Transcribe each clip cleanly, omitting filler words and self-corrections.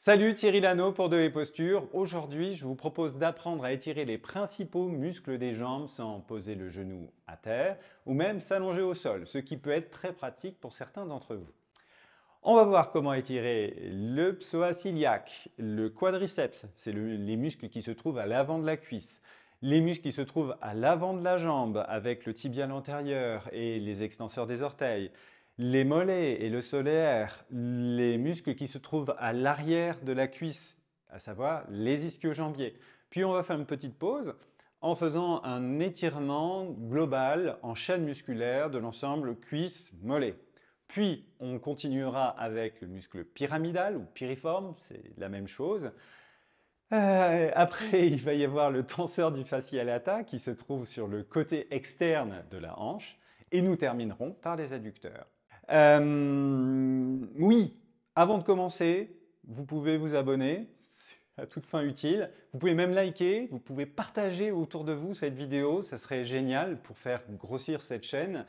Salut, Thierry Lano pour De et Posture. Aujourd'hui, je vous propose d'apprendre à étirer les principaux muscles des jambes sans poser le genou à terre ou même s'allonger au sol, ce qui peut être très pratique pour certains d'entre vous. On va voir comment étirer le psoas iliaque, le quadriceps, c'est les muscles qui se trouvent à l'avant de la cuisse, les muscles qui se trouvent à l'avant de la jambe avec le tibial antérieur et les extenseurs des orteils, les mollets et le solaire, les muscles qui se trouvent à l'arrière de la cuisse, à savoir les ischio-jambiers. Puis on va faire une petite pause en faisant un étirement global en chaîne musculaire de l'ensemble cuisse-mollet. Puis on continuera avec le muscle pyramidal ou piriforme, c'est la même chose. Après, il va y avoir le tenseur du fascia lata qui se trouve sur le côté externe de la hanche. Et nous terminerons par les adducteurs. Oui, avant de commencer, vous pouvez vous abonner, c'est à toute fin utile. Vous pouvez même liker, vous pouvez partager autour de vous cette vidéo, ça serait génial pour faire grossir cette chaîne.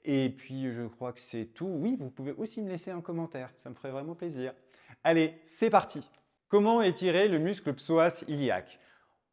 Et puis, je crois que c'est tout. Oui, vous pouvez aussi me laisser un commentaire, ça me ferait vraiment plaisir. Allez, c'est parti. Comment étirer le muscle psoas iliaque?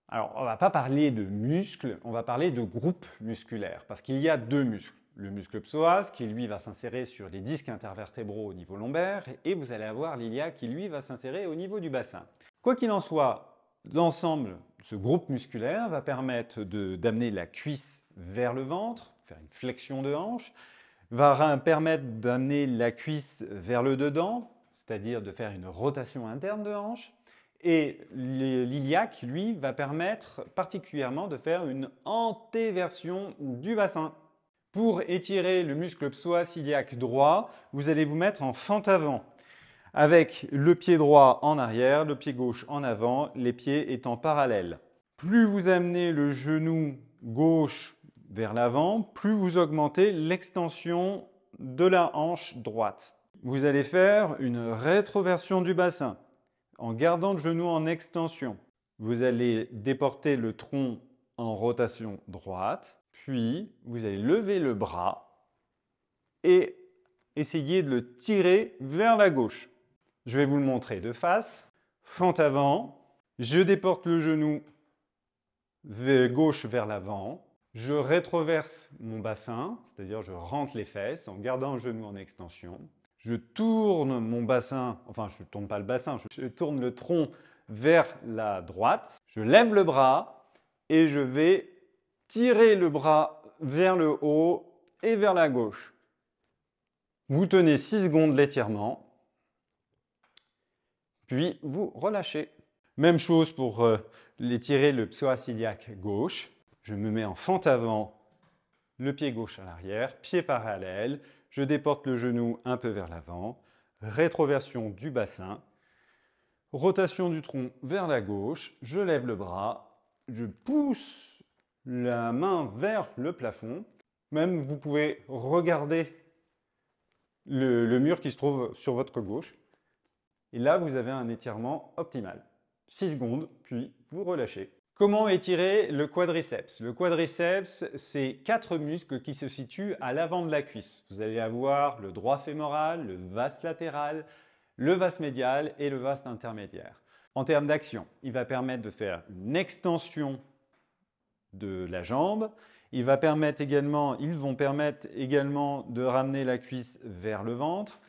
Alors, on ne va pas parler de muscles, on va parler de groupes musculaires, parce qu'il y a deux muscles. Le muscle psoas, qui lui va s'insérer sur les disques intervertébraux au niveau lombaire, et vous allez avoir l'iliaque qui lui va s'insérer au niveau du bassin. Quoi qu'il en soit, l'ensemble, ce groupe musculaire va permettre d'amener la cuisse vers le ventre, faire une flexion de hanche, va permettre d'amener la cuisse vers le dedans, c'est-à-dire de faire une rotation interne de hanche, et l'iliaque, lui, va permettre particulièrement de faire une antéversion du bassin. Pour étirer le muscle psoas iliaque droit, vous allez vous mettre en fente avant, avec le pied droit en arrière, le pied gauche en avant, les pieds étant parallèles. Plus vous amenez le genou gauche vers l'avant, plus vous augmentez l'extension de la hanche droite. Vous allez faire une rétroversion du bassin en gardant le genou en extension. Vous allez déporter le tronc en rotation droite, puis vous allez lever le bras et essayer de le tirer vers la gauche. Je vais vous le montrer de face. Fente avant, je déporte le genou gauche vers l'avant, je rétroverse mon bassin, c'est-à-dire je rentre les fesses en gardant le genou en extension. Je tourne mon bassin, enfin je ne tourne pas le bassin, je tourne le tronc vers la droite. Je lève le bras et je vais tirer le bras vers le haut et vers la gauche. Vous tenez 6 secondes l'étirement, puis vous relâchez. Même chose pour l'étirer le psoas iliaque gauche. Je me mets en fente avant, le pied gauche à l'arrière, pied parallèle. Je déporte le genou un peu vers l'avant, rétroversion du bassin, rotation du tronc vers la gauche, je lève le bras, je pousse la main vers le plafond. Même vous pouvez regarder le mur qui se trouve sur votre gauche. Et là, vous avez un étirement optimal. 6 secondes, puis vous relâchez. Comment étirer le quadriceps? Le quadriceps, c'est 4 muscles qui se situent à l'avant de la cuisse. Vous allez avoir le droit fémoral, le vaste latéral, le vaste médial et le vaste intermédiaire. En termes d'action, il va permettre de faire une extension de la jambe. Ils vont permettre également de ramener la cuisse vers le ventre.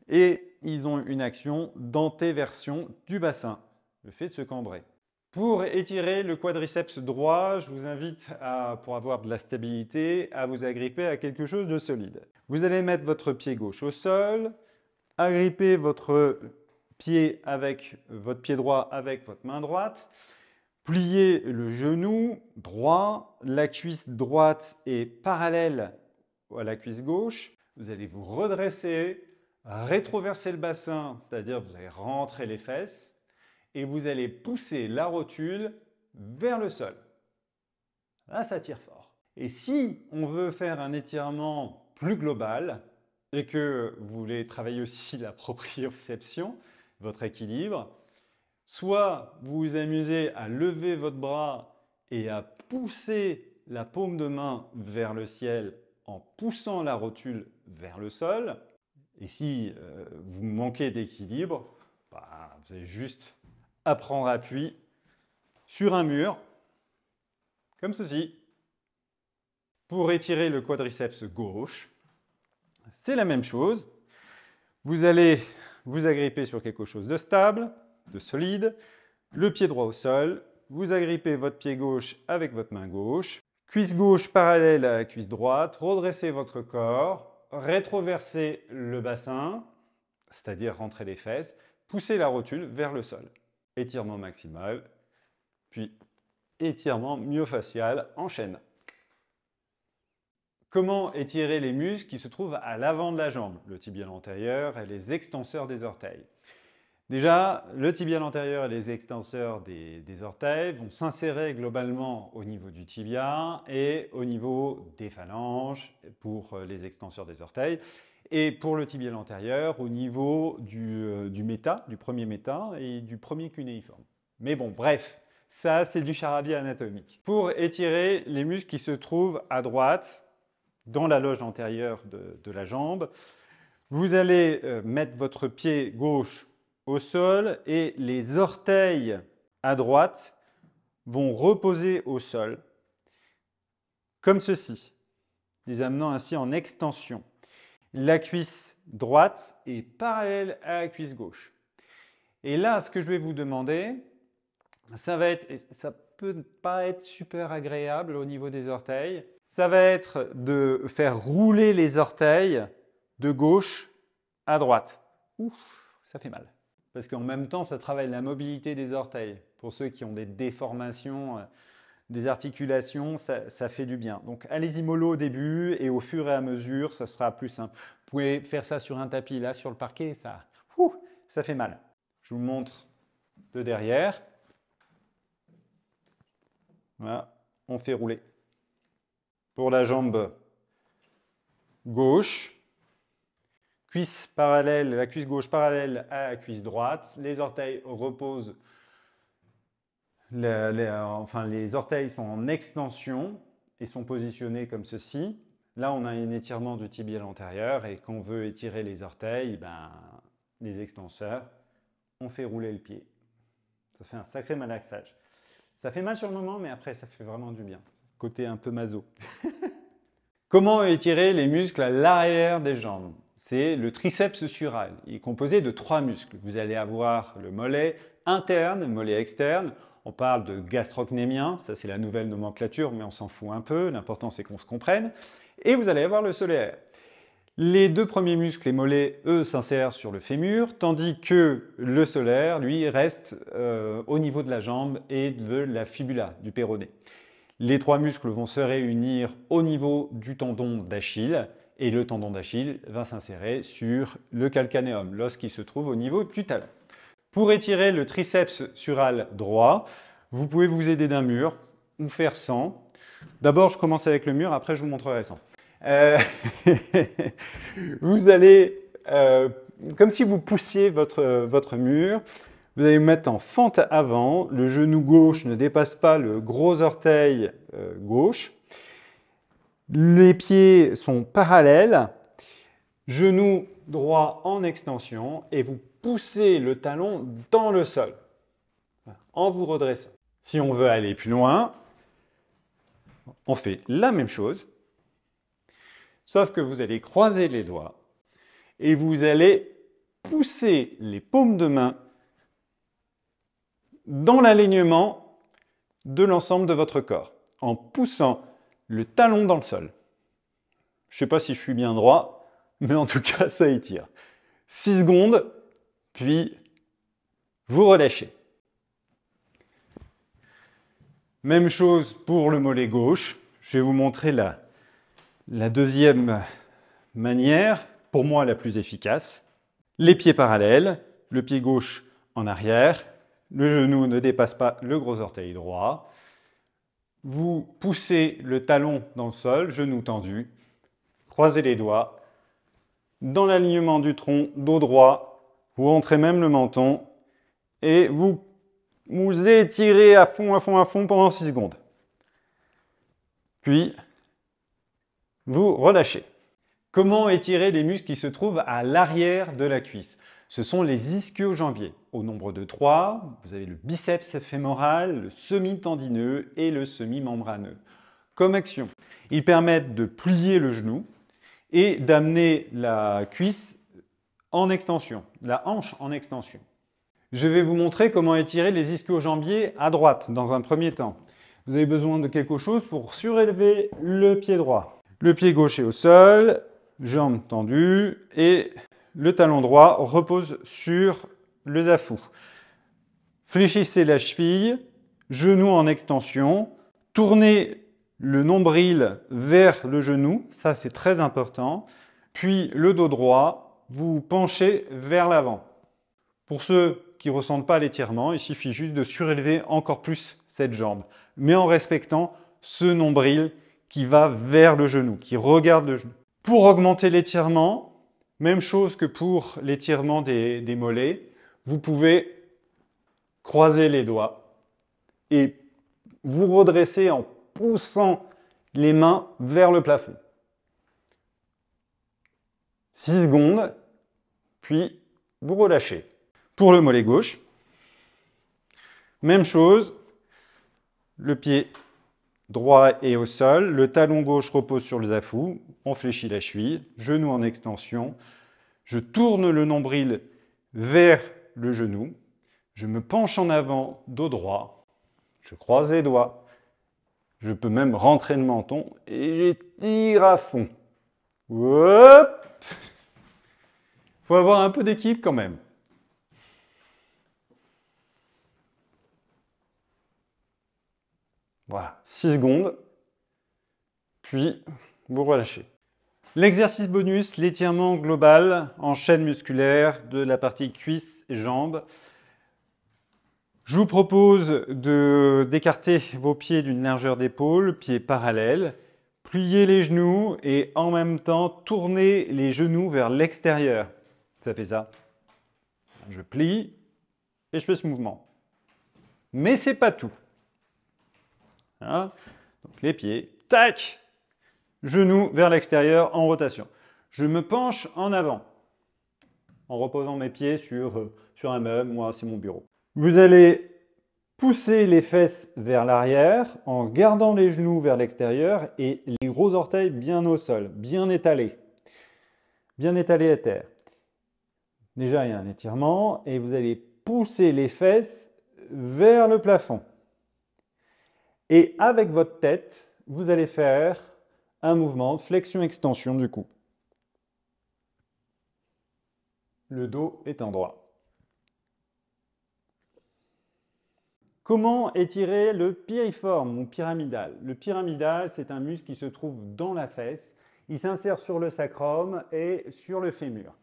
Et ils ont une action d'antéversion du bassin, le fait de se cambrer. Pour étirer le quadriceps droit, je vous invite, pour avoir de la stabilité, à vous agripper à quelque chose de solide. Vous allez mettre votre pied gauche au sol, agripper votre pied droit avec votre main droite, plier le genou droit, la cuisse droite est parallèle à la cuisse gauche. Vous allez vous redresser, rétroverser le bassin, c'est-à-dire vous allez rentrer les fesses et vous allez pousser la rotule vers le sol. Là, ça tire fort. Et si on veut faire un étirement plus global et que vous voulez travailler aussi la proprioception, votre équilibre, soit vous vous amusez à lever votre bras et à pousser la paume de main vers le ciel en poussant la rotule vers le sol. Et si vous manquez d'équilibre, Bah, vous allez juste à prendre appui sur un mur, comme ceci. Pour étirer le quadriceps gauche, c'est la même chose. Vous allez vous agripper sur quelque chose de stable, de solide, le pied droit au sol, vous agrippez votre pied gauche avec votre main gauche, cuisse gauche parallèle à la cuisse droite, redressez votre corps, rétroversez le bassin, c'est-à-dire rentrez les fesses, poussez la rotule vers le sol. Étirement maximal, puis étirement myofacial en chaîne. Comment étirer les muscles qui se trouvent à l'avant de la jambe, le tibial antérieur et les extenseurs des orteils? Déjà, le tibial antérieur et les extenseurs des orteils vont s'insérer globalement au niveau du tibia et au niveau des phalanges pour les extenseurs des orteils. Et pour le tibial antérieur, au niveau du méta, du premier méta et du premier cunéiforme. Mais bon, bref, ça c'est du charabia anatomique. Pour étirer les muscles qui se trouvent à droite, dans la loge antérieure de la jambe, vous allez mettre votre pied gauche au sol et les orteils à droite vont reposer au sol, comme ceci, les amenant ainsi en extension. La cuisse droite est parallèle à la cuisse gauche. Et là, ce que je vais vous demander, ça peut pas être super agréable au niveau des orteils, ça va être de faire rouler les orteils de gauche à droite. Ouf, ça fait mal. Parce qu'en même temps, ça travaille la mobilité des orteils. Pour ceux qui ont des déformations, des articulations, ça fait du bien. Donc allez-y mollo au début et au fur et à mesure, ça sera plus simple. Vous pouvez faire ça sur un tapis, là sur le parquet, ça fait mal. Je vous montre de derrière. Voilà, on fait rouler. Pour la jambe gauche, la cuisse gauche parallèle à la cuisse droite, les orteils reposent, les orteils sont en extension et sont positionnés comme ceci. Là, on a un étirement du tibial antérieur et quand on veut étirer les orteils, les extenseurs, on fait rouler le pied. Ça fait un sacré malaxage. Ça fait mal sur le moment, mais après, ça fait vraiment du bien. Côté un peu maso. Comment étirer les muscles à l'arrière des jambes? C'est le triceps sural. Il est composé de 3 muscles. Vous allez avoir le mollet interne, le mollet externe. On parle de gastrocnémien, ça c'est la nouvelle nomenclature, mais on s'en fout un peu. L'important c'est qu'on se comprenne. Et vous allez avoir le solaire. Les 2 premiers muscles, les mollets, eux, s'insèrent sur le fémur, tandis que le solaire, lui, reste au niveau de la jambe et de la fibula, du péroné. Les 3 muscles vont se réunir au niveau du tendon d'Achille et le tendon d'Achille va s'insérer sur le calcanéum, l'os qui se trouve au niveau du talon. Pour étirer le triceps sural droit, vous pouvez vous aider d'un mur ou faire sans. D'abord, je commence avec le mur, après je vous montrerai sans. Vous allez, comme si vous poussiez votre mur, vous allez vous mettre en fente avant, le genou gauche ne dépasse pas le gros orteil gauche, les pieds sont parallèles, genou droit en extension et vous poussez le talon dans le sol en vous redressant. Si on veut aller plus loin, on fait la même chose, sauf que vous allez croiser les doigts et vous allez pousser les paumes de main dans l'alignement de l'ensemble de votre corps, en poussant le talon dans le sol. Je ne sais pas si je suis bien droit, mais en tout cas, ça étire. 6 secondes, puis vous relâchez. Même chose pour le mollet gauche. Je vais vous montrer la deuxième manière, pour moi la plus efficace. Les pieds parallèles, le pied gauche en arrière, le genou ne dépasse pas le gros orteil droit. Vous poussez le talon dans le sol, genou tendu, croisez les doigts. Dans l'alignement du tronc, dos droit, vous rentrez même le menton et vous étirez à fond pendant 6 secondes. Puis, vous relâchez. Comment étirer les muscles qui se trouvent à l'arrière de la cuisse? Ce sont les ischio-jambiers. Au nombre de 3, vous avez le biceps fémoral, le semi-tendineux et le semi-membraneux. Comme action, ils permettent de plier le genou et d'amener la cuisse en extension, la hanche en extension. Je vais vous montrer comment étirer les ischio-jambiers à droite dans un premier temps. Vous avez besoin de quelque chose pour surélever le pied droit. Le pied gauche est au sol, jambes tendues et le talon droit repose sur le zafou. Fléchissez la cheville, genou en extension, tournez le nombril vers le genou, ça c'est très important, puis le dos droit, vous penchez vers l'avant. Pour ceux qui ne ressentent pas l'étirement, il suffit juste de surélever encore plus cette jambe, mais en respectant ce nombril qui va vers le genou, qui regarde le genou. Pour augmenter l'étirement, même chose que pour l'étirement des mollets, vous pouvez croiser les doigts et vous redresser en poussant les mains vers le plafond. 6 secondes, puis vous relâchez. Pour le mollet gauche, même chose, le pied droit est au sol, le talon gauche repose sur le zafou, on fléchit la cheville, genou en extension, je tourne le nombril vers le genou, je me penche en avant, dos droit, je croise les doigts, je peux même rentrer le menton et j'étire à fond. Hop! Faut avoir un peu d'équipe quand même. Voilà, 6 secondes, puis vous relâchez. L'exercice bonus, l'étirement global en chaîne musculaire de la partie cuisse et jambes. Je vous propose d'écarter vos pieds d'une largeur d'épaule, pieds parallèles, plier les genoux et en même temps tourner les genoux vers l'extérieur. Ça fait ça. Je plie et je fais ce mouvement. Mais ce n'est pas tout. Voilà. Donc les pieds, tac, genoux vers l'extérieur en rotation. Je me penche en avant en reposant mes pieds sur un meuble. Moi, c'est mon bureau. Vous allez pousser les fesses vers l'arrière en gardant les genoux vers l'extérieur et les gros orteils bien au sol, bien étalés à terre. Déjà, il y a un étirement et vous allez pousser les fesses vers le plafond. Et avec votre tête, vous allez faire un mouvement de flexion-extension du cou. Le dos étant droit. Comment étirer le piriforme ou pyramidal? Le pyramidal, c'est un muscle qui se trouve dans la fesse. Il s'insère sur le sacrum et sur le fémur.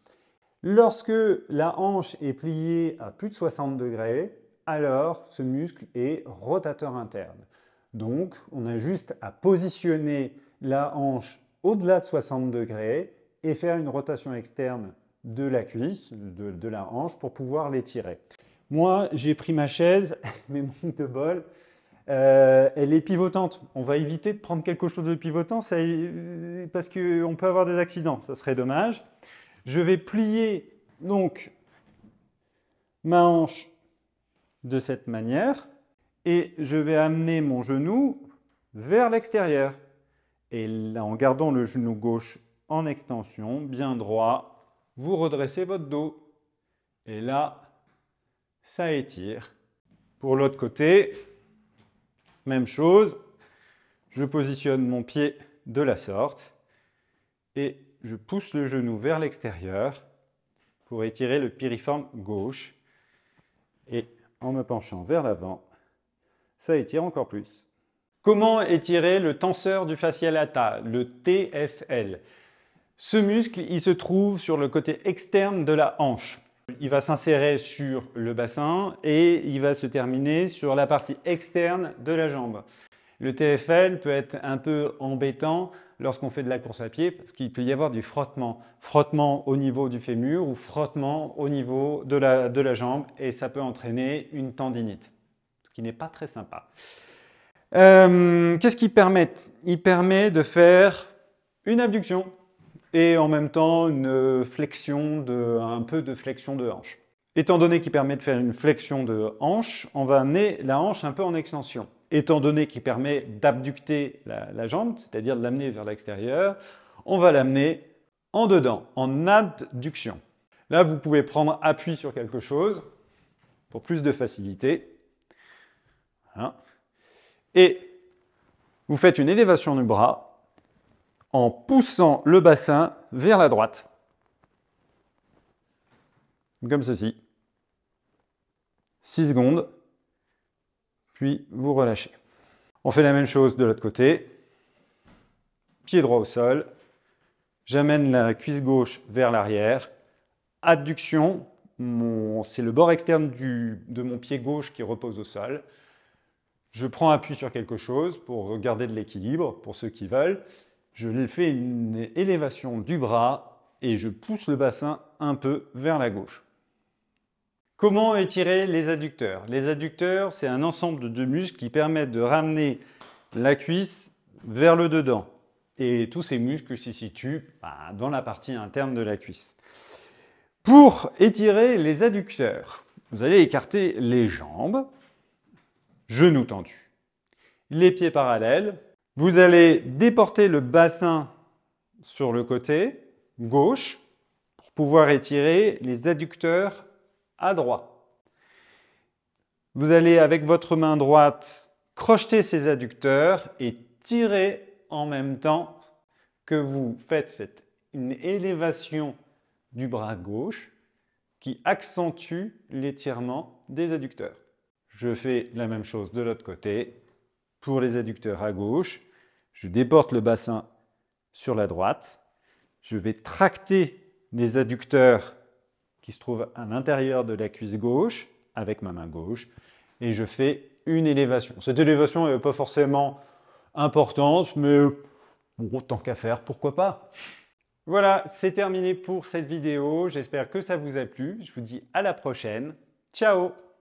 Lorsque la hanche est pliée à plus de 60 degrés, alors ce muscle est rotateur interne. Donc, on a juste à positionner la hanche au-delà de 60 degrés et faire une rotation externe de la cuisse, de la hanche, pour pouvoir l'étirer. Moi, j'ai pris ma chaise, mais manque de bol, elle est pivotante. On va éviter de prendre quelque chose de pivotant parce qu'on peut avoir des accidents, ça serait dommage. Je vais plier donc ma hanche de cette manière et je vais amener mon genou vers l'extérieur. Et là, en gardant le genou gauche en extension, bien droit, vous redressez votre dos. Et là, ça étire. Pour l'autre côté, même chose. Je positionne mon pied de la sorte et je pousse le genou vers l'extérieur pour étirer le piriforme gauche. Et en me penchant vers l'avant, ça étire encore plus. Comment étirer le tenseur du fascia lata, le TFL? Ce muscle, il se trouve sur le côté externe de la hanche. Il va s'insérer sur le bassin et il va se terminer sur la partie externe de la jambe. Le TFL peut être un peu embêtant lorsqu'on fait de la course à pied parce qu'il peut y avoir du frottement. Frottement au niveau du fémur ou frottement au niveau de la jambe et ça peut entraîner une tendinite, ce qui n'est pas très sympa. Qu'est-ce qu'il permet? Il permet de faire une abduction. et en même temps une un peu de flexion de hanche. Étant donné qu'il permet de faire une flexion de hanche, on va amener la hanche un peu en extension. Étant donné qu'il permet d'abducter la jambe, c'est-à-dire de l'amener vers l'extérieur, on va l'amener en dedans, en adduction. Là, vous pouvez prendre appui sur quelque chose pour plus de facilité. Voilà. Et vous faites une élévation du bras en poussant le bassin vers la droite. Comme ceci. 6 secondes, puis vous relâchez. On fait la même chose de l'autre côté. Pied droit au sol. J'amène la cuisse gauche vers l'arrière. Adduction, c'est le bord externe de mon pied gauche qui repose au sol. Je prends appui sur quelque chose pour garder de l'équilibre, pour ceux qui veulent. Je fais une élévation du bras et je pousse le bassin un peu vers la gauche. Comment étirer les adducteurs? Les adducteurs, c'est un ensemble de muscles qui permettent de ramener la cuisse vers le dedans. Et tous ces muscles se situent dans la partie interne de la cuisse. Pour étirer les adducteurs, vous allez écarter les jambes, genoux tendus, les pieds parallèles. Vous allez déporter le bassin sur le côté gauche pour pouvoir étirer les adducteurs à droite. Vous allez, avec votre main droite, crocheter ces adducteurs et tirer en même temps que vous faites une élévation du bras gauche qui accentue l'étirement des adducteurs. Je fais la même chose de l'autre côté. Pour les adducteurs à gauche, je déporte le bassin sur la droite. Je vais tracter les adducteurs qui se trouve à l'intérieur de la cuisse gauche avec ma main gauche et je fais une élévation. Cette élévation n'est pas forcément importante, mais bon, tant qu'à faire, pourquoi pas? Voilà, c'est terminé pour cette vidéo. J'espère que ça vous a plu. Je vous dis à la prochaine. Ciao!